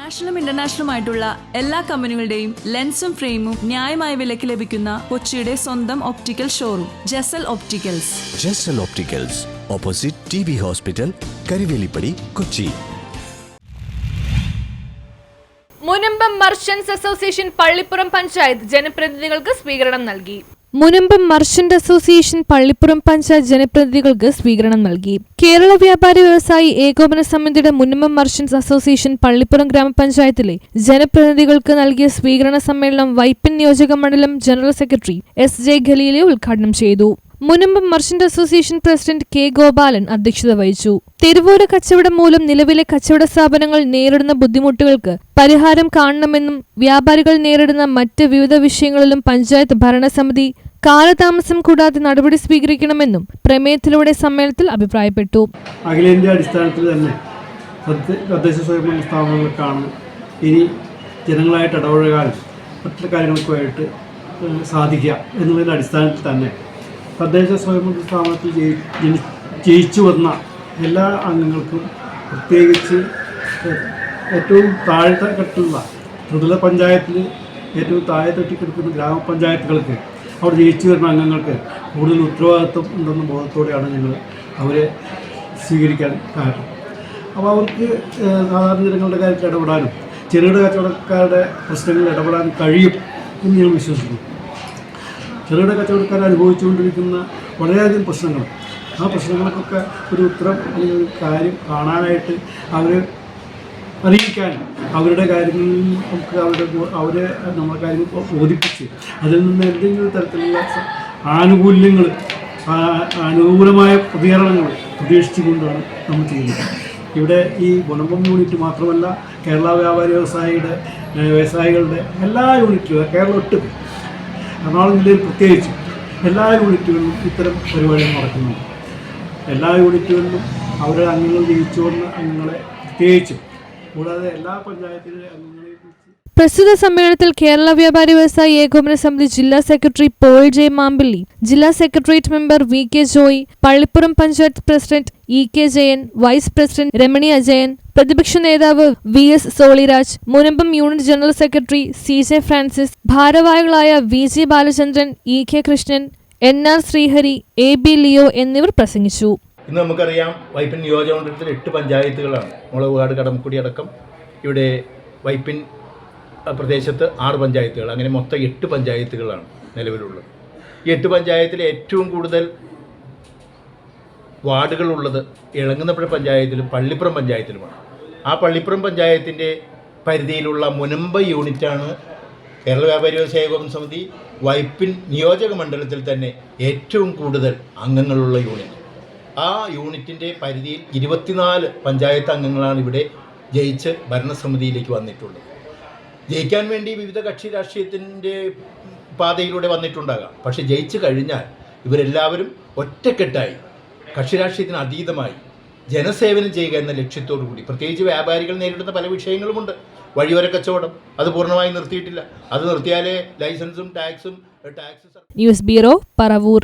നാഷണലും ഇന്റർനാഷണലുമായിട്ടുള്ള എല്ലാ കമ്പനികളുടെയും ലെൻസും ഫ്രെയിമും ന്യായമായ വിലയ്ക്ക് ലഭിക്കുന്ന കൊച്ചിയുടെ സ്വന്തം optical showroom Jesal opticals. Jesal opticals, opposite TB hospital, Karuvelipady, Kochi. Munambam merchants association Pallippuram panchayat ജനപ്രതിനിധികൾക്ക് സ്വീകരണം നൽകി. മുനമ്പം മർച്ചന്റ് അസോസിയേഷൻ പള്ളിപ്പുറം പഞ്ചായത്ത് ജനപ്രതിനിധികൾക്ക് സ്വീകരണം നൽകി. കേരള വ്യാപാരി വ്യവസായി ഏകോപന സമിതിയുടെ മുനമ്പം മർച്ചന്റ്സ് അസോസിയേഷൻ പള്ളിപ്പുറം ഗ്രാമപഞ്ചായത്തിലെ ജനപ്രതിനിധികൾക്ക് നൽകിയ സ്വീകരണ സമ്മേളനം വൈപ്പിൻ നിയോജക മണ്ഡലം ജനറൽ സെക്രട്ടറി SJ ഖലീലെ ഉദ്ഘാടനം ചെയ്തു. Munambam merchant association president K Gopalan അധ്യക്ഷത വഹിച്ചു. തെരുവോര കച്ചവടം മൂലം നിലവിലെ കച്ചവട സ്ഥാപനങ്ങൾ നേരിടുന്ന ബുദ്ധിമുട്ടുകൾക്ക് പരിഹാരം കാണണമെന്നും വ്യാപാരികൾ നേരിടുന്ന മറ്റ് വിവിധ വിഷയങ്ങളിലും പഞ്ചായത്ത് ഭരണസമിതി കാലതാമസം കൂടാതെ നടപടി സ്വീകരിക്കണമെന്നും പ്രമേയത്തിലൂടെ സമ്മേളനത്തിൽ അഭിപ്രായപ്പെട്ടു. അഖിലേന്ത്യാ അടിസ്ഥാനത്തിൽ തന്നെ തദ്ദേശ സ്വയംഭരണ സ്ഥാപനങ്ങൾക്കാണ് ഇനി ജനങ്ങളായിട്ട് ഇടപഴകാനും മറ്റു കാര്യങ്ങൾക്കുമായിട്ട് സാധിക്കുക എന്നുള്ളതിൻ്റെ അടിസ്ഥാനത്തിൽ തന്നെ തദ്ദേശ സ്വയംഭരണ സ്ഥാപനത്തിൽ ജയിച്ചു വന്ന എല്ലാ അംഗങ്ങൾക്കും, പ്രത്യേകിച്ച് ഏറ്റവും താഴെത്തട്ടിലുള്ള ത്രിതല പഞ്ചായത്തിൽ ഏറ്റവും താഴെ തട്ടിക്കിടക്കുന്ന ഗ്രാമപഞ്ചായത്തുകൾക്ക് അവിടെ ജയിച്ചു വരുന്ന അംഗങ്ങൾക്ക് കൂടുതൽ ഉത്തരവാദിത്വം ഉണ്ടെന്ന ബോധത്തോടെയാണ് ഞങ്ങൾ അവരെ സ്വീകരിക്കാൻ കാരണം. അപ്പോൾ അവർക്ക് സാധാരണ ജനങ്ങളുടെ കാര്യത്തിൽ ഇടപെടാനും ചെറുകിട കച്ചവടക്കാരുടെ പ്രശ്നങ്ങളിൽ ഇടപെടാൻ കഴിയും എന്ന് ഞങ്ങൾ വിശ്വസിക്കുന്നു. ചെറുകിട കച്ചവടക്കാർ അനുഭവിച്ചുകൊണ്ടിരിക്കുന്ന വളരെയധികം പ്രശ്നങ്ങൾ, ആ പ്രശ്നങ്ങൾക്കൊക്കെ ഒരു ഉത്തരം അല്ലെങ്കിൽ ഒരു കാര്യം കാണാനായിട്ട് അവരെ അറിയിക്കാനും അവരുടെ കാര്യങ്ങളിൽ നമുക്ക് അവരെ നമ്മുടെ കാര്യങ്ങൾ ബോധിപ്പിച്ച് അതിൽ നിന്ന് എന്തെങ്കിലും തരത്തിലുള്ള ആനുകൂല്യങ്ങൾ, അനുകൂലമായ പ്രതികരണങ്ങൾ പ്രതീക്ഷിച്ചുകൊണ്ടാണ് നമ്മൾ ചെയ്യുന്നത്. ഇവിടെ ഈ മുനമ്പം യൂണിറ്റ് മാത്രമല്ല, കേരള വ്യാപാരി വ്യവസായികളുടെ എല്ലാ യൂണിറ്റുകളും, കേരളം ഒട്ടും എറണാകുളം ജില്ലയിൽ പ്രത്യേകിച്ച് എല്ലാ യൂണിറ്റുകളിലും ഇത്തരം പരിപാടികൾ നടക്കുന്നുണ്ട്. എല്ലാ യൂണിറ്റുകളിലും അവരുടെ അംഗങ്ങൾ ജയിച്ചു വന്ന അംഗങ്ങളെ പ്രത്യേകിച്ചും കൂടാതെ എല്ലാ പഞ്ചായത്തിലെ അംഗങ്ങളെയും പ്രസ്തുത സമ്മേളനത്തിൽ കേരള വ്യാപാരി വ്യവസായി ഏകോപന സമിതി ജില്ലാ സെക്രട്ടറി പോൾ J മാമ്പിള്ളി, ജില്ലാ secretariat member VK Joy, Pallippuram panchayat president EK Jayan, vice president Ramani Ajayan, പ്രതിപക്ഷ നേതാവ് VS Soliraj, Munambam unit general secretary CJ Francis, ഭാരവാഹികളായ VG Balachandran, EK Krishnan, NR Sreehari, AB Leo എന്നിവർ പ്രസംഗിച്ചു. ഇന്ന് നമുക്കറിയാം, വൈപ്പിൻ നിയോജകമണ്ഡലത്തിൽ 8 പഞ്ചായത്തുകളാണ്. മുളകുകാട്, കടമക്കുടി അടക്കം ഇവിടെ വൈപ്പിൻ പ്രദേശത്ത് 6 പഞ്ചായത്തുകൾ, അങ്ങനെ മൊത്തം 8 പഞ്ചായത്തുകളാണ് നിലവിലുള്ളത്. ഈ 8 പഞ്ചായത്തിൽ ഏറ്റവും കൂടുതൽ വാർഡുകളുള്ളത് എളങ്ങുന്നപ്പുഴ പഞ്ചായത്തിലും പള്ളിപ്പുറം പഞ്ചായത്തിലുമാണ്. ആ പള്ളിപ്പുറം പഞ്ചായത്തിൻ്റെ പരിധിയിലുള്ള മുനമ്പ യൂണിറ്റാണ് കേരള വ്യാപാരി വ്യവസായ ഏകോപന സമിതി വൈപ്പിൻ നിയോജക മണ്ഡലത്തിൽ തന്നെ ഏറ്റവും കൂടുതൽ അംഗങ്ങളുള്ള യൂണിറ്റ്. ആ യൂണിറ്റിൻ്റെ പരിധിയിൽ 24 പഞ്ചായത്ത് അംഗങ്ങളാണ് ഇവിടെ ജയിച്ച് ഭരണസമിതിയിലേക്ക് വന്നിട്ടുള്ളത്. ജയിക്കാൻ വേണ്ടി വിവിധ കക്ഷി രാഷ്ട്രീയത്തിൻ്റെ പാതയിലൂടെ വന്നിട്ടുണ്ടാകാം. പക്ഷെ ജയിച്ചു കഴിഞ്ഞാൽ ഇവരെല്ലാവരും ഒറ്റക്കെട്ടായി കക്ഷി രാഷ്ട്രീയത്തിന് അതീതമായി ജനസേവനം ചെയ്യുക എന്ന ലക്ഷ്യത്തോടു കൂടി, പ്രത്യേകിച്ച് വ്യാപാരികൾ നേരിടുന്ന പല വിഷയങ്ങളുമുണ്ട്. വഴിയോര കച്ചവടം അത് പൂർണ്ണമായി നിർത്തിയിട്ടില്ല. അത് നിർത്തിയാലേ ലൈസൻസും ടാക്സ് ന്യൂസ് ബ്യൂറോ, പറവൂർ.